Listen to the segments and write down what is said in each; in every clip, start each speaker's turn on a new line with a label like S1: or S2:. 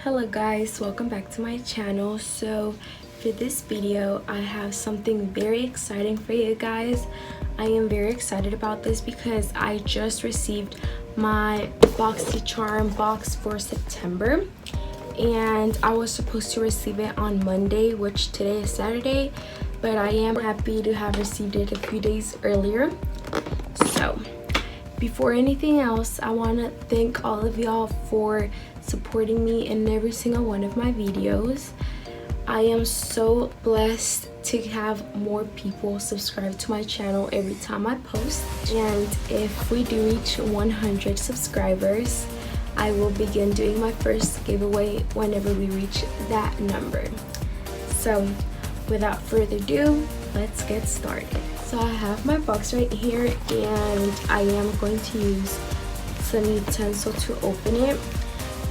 S1: Hello guys, welcome back to my channel. So for this video I have something very exciting for you guys. I am very excited about this because I just received my BoxyCharm box for September, and I was supposed to receive it on Monday, which today is Saturday, but I am happy to have received it a few days earlier. So before anything else, I want to thank all of y'all for supporting me in every single one of my videos. I am so blessed to have more people subscribe to my channel every time I post, and if we do reach 100 subscribers, I will begin doing my first giveaway whenever we reach that number. So without further ado, let's get started. So I have my box right here, and I am going to use some utensil to open it.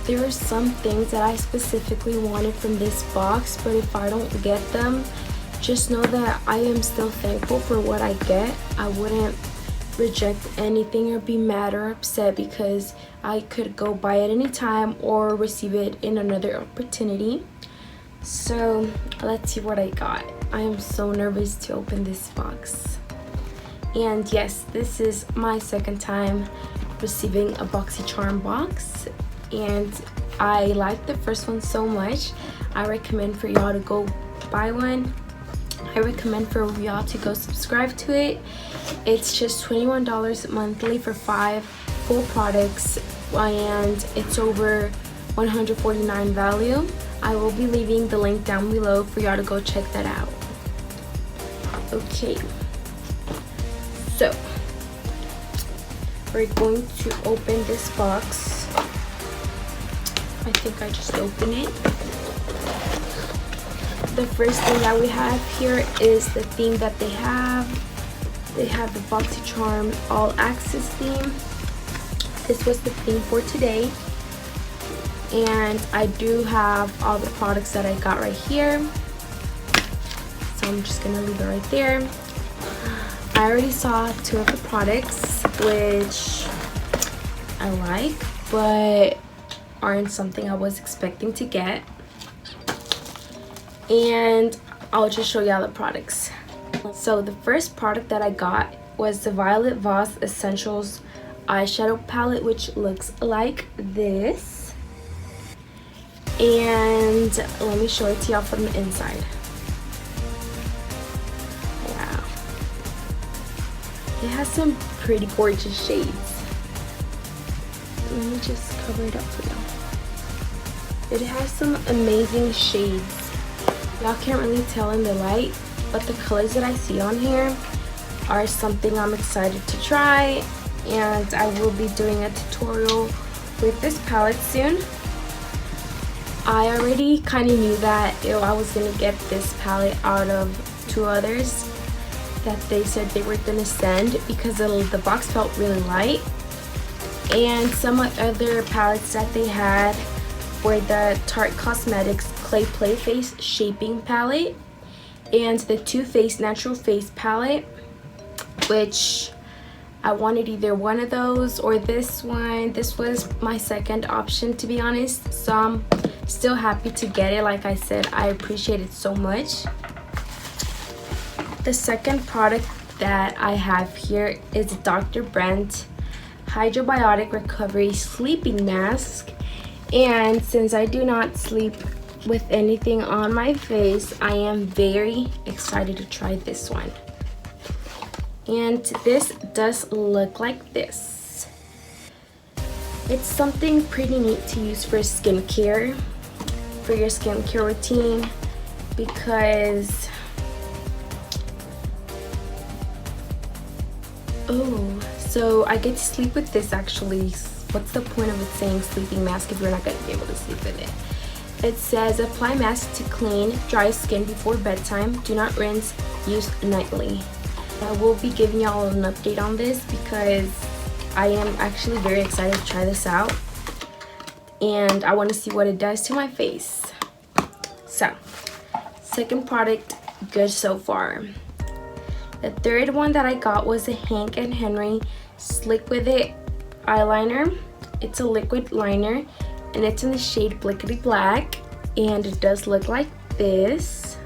S1: There are some things that I specifically wanted from this box, but if I don't get them, just know that I am still thankful for what I get. I wouldn't reject anything or be mad or upset because I could go buy it anytime or receive it in another opportunity. So let's see what I got. I am so nervous to open this box. And yes, this is my second time receiving a BoxyCharm box, and I like the first one so much. I recommend for y'all to go buy one. I recommend for y'all to go subscribe to it. It's just $21 monthly for 5 full products, and it's over $149 value. I will be leaving the link down below for y'all to go check that out. Okay, so we're going to open this box. I think I just opened it. The first thing that we have here is the theme that they have. They have the BoxyCharm All Access theme. This was the theme for today. And I do have all the products that I got right here. So I'm just gonna leave it right there. I already saw 2 of the products, which I like, but aren't something I was expecting to get. And I'll just show y'all the products. So the first product that I got was the VioletVoss Essentials eyeshadow palette, which looks like this. And let me show it to y'all from the inside. Wow, it has some pretty gorgeous shades. Let me just cover it up for y'all. It has some amazing shades. Y'all can't really tell in the light, but the colors that I see on here are something I'm excited to try, and I will be doing a tutorial with this palette soon. I already kind of knew that I was going to get this palette out of 2 others that they said they were going to send because the box felt really light. And some other palettes that they had were the Tarte Cosmetics Clay Play Face Shaping Palette and the Too Faced Natural Face Palette, which I wanted either one of those or this one. This was my second option, to be honest, so I'm still happy to get it. Like I said, I appreciate it so much. The second product that I have here is the Dr.Brandt Biotic Recovery Sleeping Mask, and since I do not sleep with anything on my face, I am very excited to try this one. And this does look like this. It's something pretty neat to use for skincare, for your skincare routine, because so I get to sleep with this actually. What's the point of it saying sleeping mask if you're not going to be able to sleep with it? It says apply mask to clean, dry skin before bedtime. Do not rinse, use nightly. I will be giving y'all an update on this because I am actually very excited to try this out. And I want to see what it does to my face. So, second product, good so far. The third one that I got was a Hank & Henry Slick With It eyeliner. It's a liquid liner, and it's in the shade Blickity Black, and it does look like this.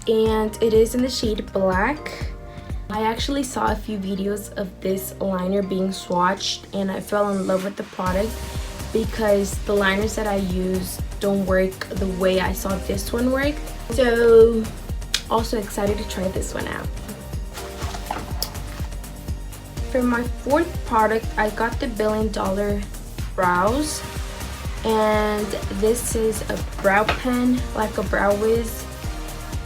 S1: And it is in the shade black. I actually saw a few videos of this liner being swatched, and I fell in love with the product because the liners that I use don't work the way I saw this one work. So also excited to try this one out. For my fourth product, I got the $1 Billion Brows, and this is a brow pen, like a Brow Wiz,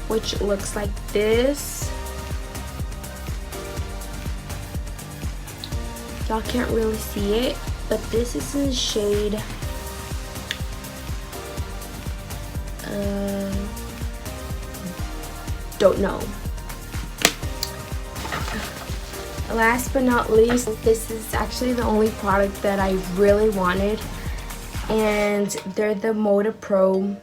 S1: which looks like this. Y'all can't really see it, but this is in the shade don't know. Last but not least, this is actually the only product that I really wanted, and they're the MODA Pro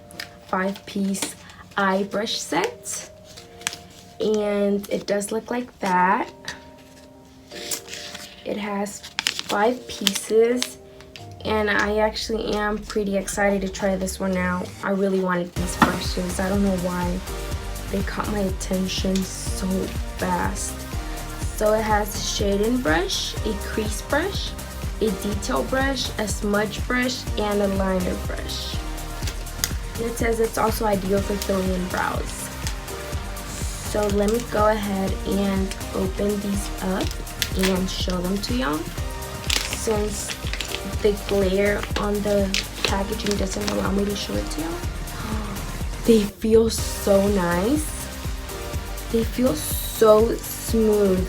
S1: 5-piece eye brush set, and it does look like that. It has 5 pieces, and I actually am pretty excited to try this one out. I really wanted these brushes. I don't know why they caught my attention so fast. So it has a shading brush, a crease brush, a detail brush, a smudge brush, and a liner brush. And it says it's also ideal for filling in brows. So let me go ahead and open these up and show them to y'all, since the glare on the packaging doesn't allow me to show it to y'all. They feel so nice. They feel so smooth.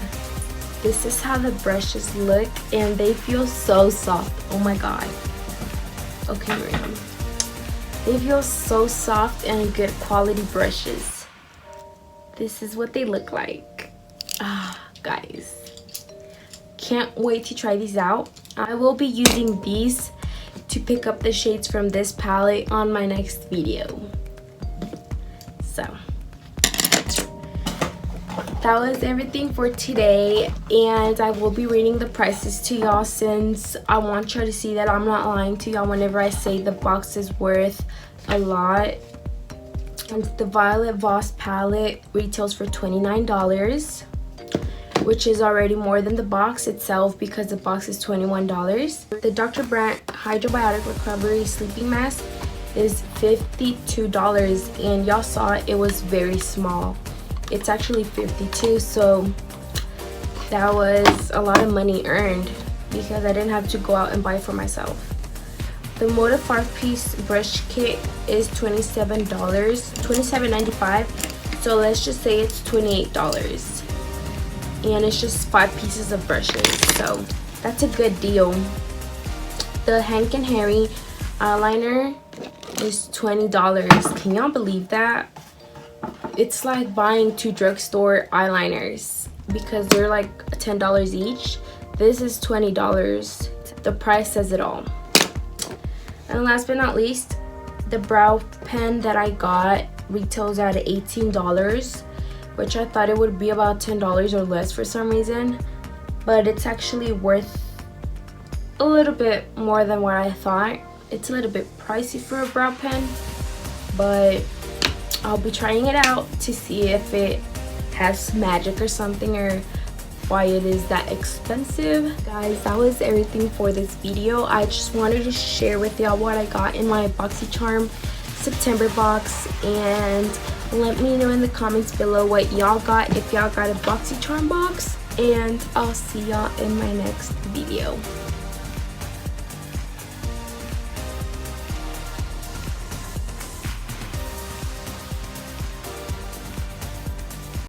S1: This is how the brushes look, and they feel so soft. Oh my god. Okay, Miriam. They feel so soft and good quality brushes. This is what they look like. Guys. Can't wait to try these out. I will be using these to pick up the shades from this palette on my next video. So that was everything for today, and I will be reading the prices to y'all, since I want y'all to see that I'm not lying to y'all whenever I say the box is worth a lot. And the VioletVoss palette retails for $29, which is already more than the box itself because the box is $21. The Dr.Brandt Biotic Recovery Sleeping Mask is $52, and y'all saw it was very small. It's actually $52, so that was a lot of money earned because I didn't have to go out and buy for myself. The MODA 5-piece brush kit is $27.95, so let's just say it's $28. And it's just 5 pieces of brushes, so that's a good deal. The Hank and Harry eyeliner is $20. Can y'all believe that? It's like buying 2 drugstore eyeliners because they're like $10 each. This is $20. The price says it all. And last but not least, the brow pen that I got retails at $18, which I thought it would be about $10 or less for some reason, but it's actually worth a little bit more than what I thought. It's a little bit pricey for a brow pen, but I'll be trying it out to see if it has magic or something, or why it is that expensive. Guys, that was everything for this video. I just wanted to share with y'all what I got in my BoxyCharm September box, and let me know in the comments below what y'all got, if y'all got a BoxyCharm box, and I'll see y'all in my next video.